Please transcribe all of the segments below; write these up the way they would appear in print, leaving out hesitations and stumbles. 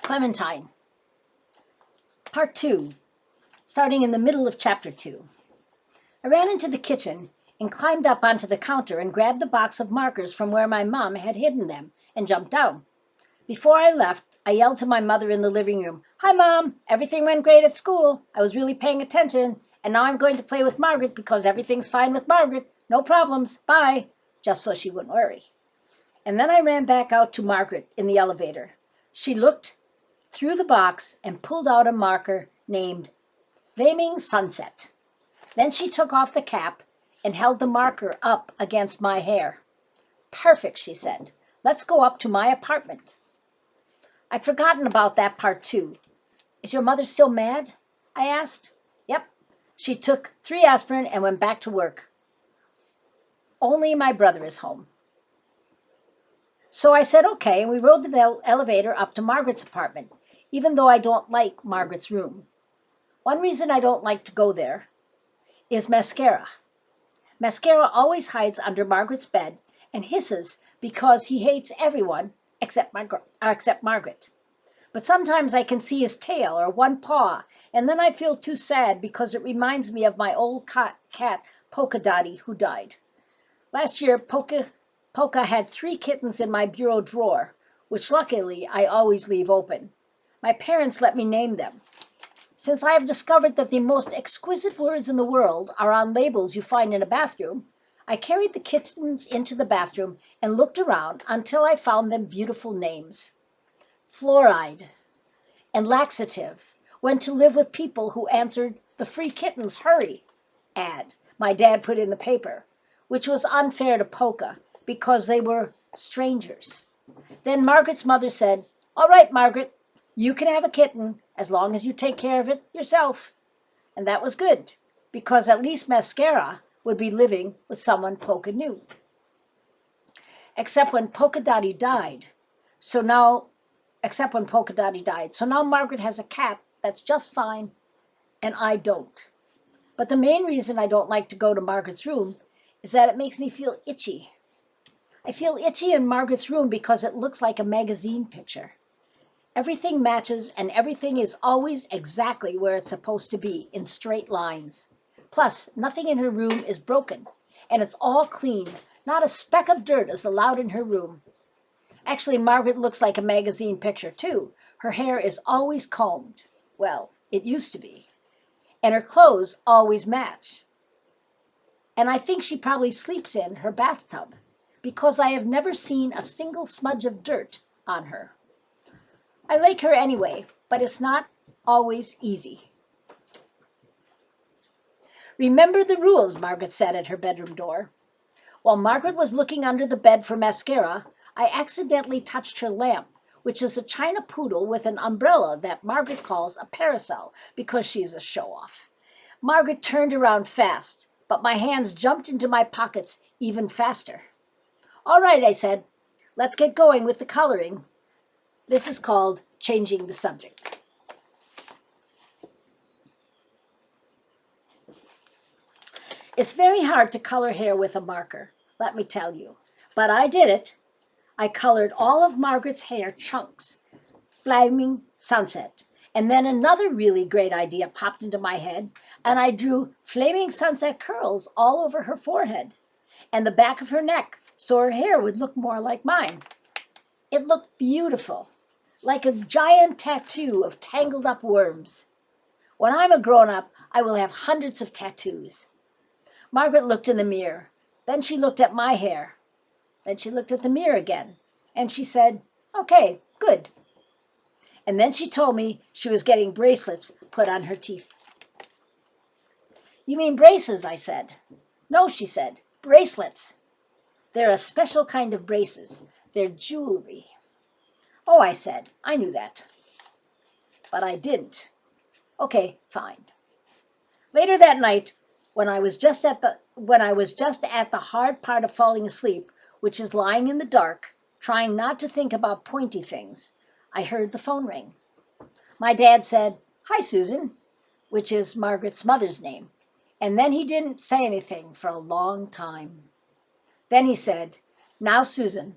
Clementine. Part 2, starting in the middle of Chapter 2. I ran into the kitchen and climbed up onto the counter and grabbed the box of markers from where my mom had hidden them and jumped down. Before I left, I yelled to my mother in the living room, "Hi, Mom! Everything went great at school. I was really paying attention, and now I'm going to play with Margaret because everything's fine with Margaret. No problems. Bye," just so she wouldn't worry. And then I ran back out to Margaret in the elevator. She looked through the box and pulled out a marker named Flaming Sunset. Then she took off the cap and held the marker up against my hair. "Perfect," she said. "Let's go up to my apartment." I'd forgotten about that part too. "Is your mother still mad?" I asked. "Yep." She took 3 aspirin and went back to work. "Only my brother is home." So I said okay, and we rode the elevator up to Margaret's apartment, even though I don't like Margaret's room. One reason I don't like to go there is mascara. Mascara always hides under Margaret's bed and hisses because he hates everyone except Margaret. But sometimes I can see his tail or one paw, and then I feel too sad because it reminds me of my old cat Polka Dotty, who died. Last year, Polka had 3 kittens in my bureau drawer, which luckily I always leave open. My parents let me name them. Since I have discovered that the most exquisite words in the world are on labels you find in a bathroom, I carried the kittens into the bathroom and looked around until I found them beautiful names. Fluoride and Laxative went to live with people who answered the "Free Kittens, Hurry" ad my dad put in the paper, which was unfair to Polka because they were strangers. Then Margaret's mother said, "All right, Margaret, you can have a kitten as long as you take care of it yourself." And that was good, because at least mascara would be living with someone Polka knew. Except when Polka Dotty died. So now Margaret has a cat that's just fine, and I don't. But the main reason I don't like to go to Margaret's room is that it makes me feel itchy. I feel itchy in Margaret's room because it looks like a magazine picture. Everything matches and everything is always exactly where it's supposed to be, in straight lines. Plus, nothing in her room is broken, and it's all clean. Not a speck of dirt is allowed in her room. Actually, Margaret looks like a magazine picture too. Her hair is always combed. Well, it used to be. And her clothes always match. And I think she probably sleeps in her bathtub, because I have never seen a single smudge of dirt on her. I like her anyway, but it's not always easy. "Remember the rules," Margaret said at her bedroom door. While Margaret was looking under the bed for mascara, I accidentally touched her lamp, which is a China poodle with an umbrella that Margaret calls a parasol because she's a show-off. Margaret turned around fast, but my hands jumped into my pockets even faster. "All right," I said, "let's get going with the coloring." This is called changing the subject. It's very hard to color hair with a marker, let me tell you. But I did it. I colored all of Margaret's hair chunks, Flaming Sunset. And then another really great idea popped into my head, and I drew Flaming Sunset curls all over her forehead and the back of her neck so her hair would look more like mine. It looked beautiful, like a giant tattoo of tangled up worms. When I'm a grown-up, I will have hundreds of tattoos. Margaret looked in the mirror. Then she looked at my hair. Then she looked at the mirror again. And she said, "Okay, good." And then she told me she was getting bracelets put on her teeth. "You mean braces?" I said. "No," she said, "bracelets. They're a special kind of braces. They're jewelry." "Oh," I said, "I knew that." But I didn't. Okay, fine. Later that night, when I was just at the hard part of falling asleep, which is lying in the dark, trying not to think about pointy things, I heard the phone ring. My dad said, "Hi, Susan," which is Margaret's mother's name. And then he didn't say anything for a long time. Then he said, "Now, Susan,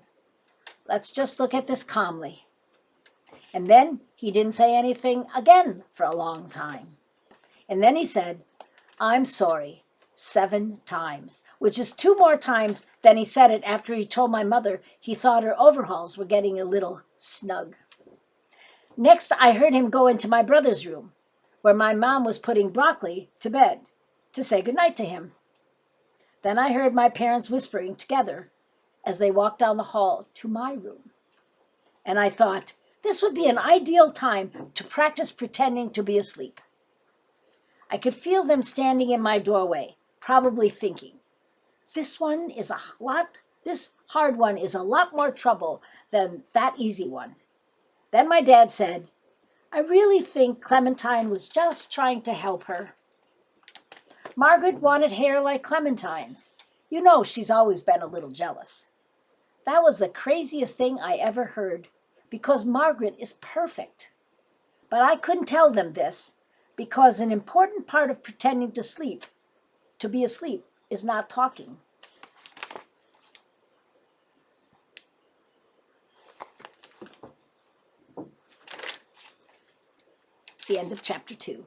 let's just look at this calmly." And then he didn't say anything again for a long time. And then he said, "I'm sorry," 7 times, which is 2 more times than he said it after he told my mother he thought her overalls were getting a little snug. Next, I heard him go into my brother's room, where my mom was putting Broccoli to bed, to say goodnight to him. Then I heard my parents whispering together as they walked down the hall to my room. And I thought, this would be an ideal time to practice pretending to be asleep. I could feel them standing in my doorway, probably thinking, this hard one is a lot more trouble than that easy one. Then my dad said, "I really think Clementine was just trying to help her. Margaret wanted hair like Clementine's. You know she's always been a little jealous." That was the craziest thing I ever heard, because Margaret is perfect. But I couldn't tell them this, because an important part of pretending to be asleep, is not talking. The end of chapter 2.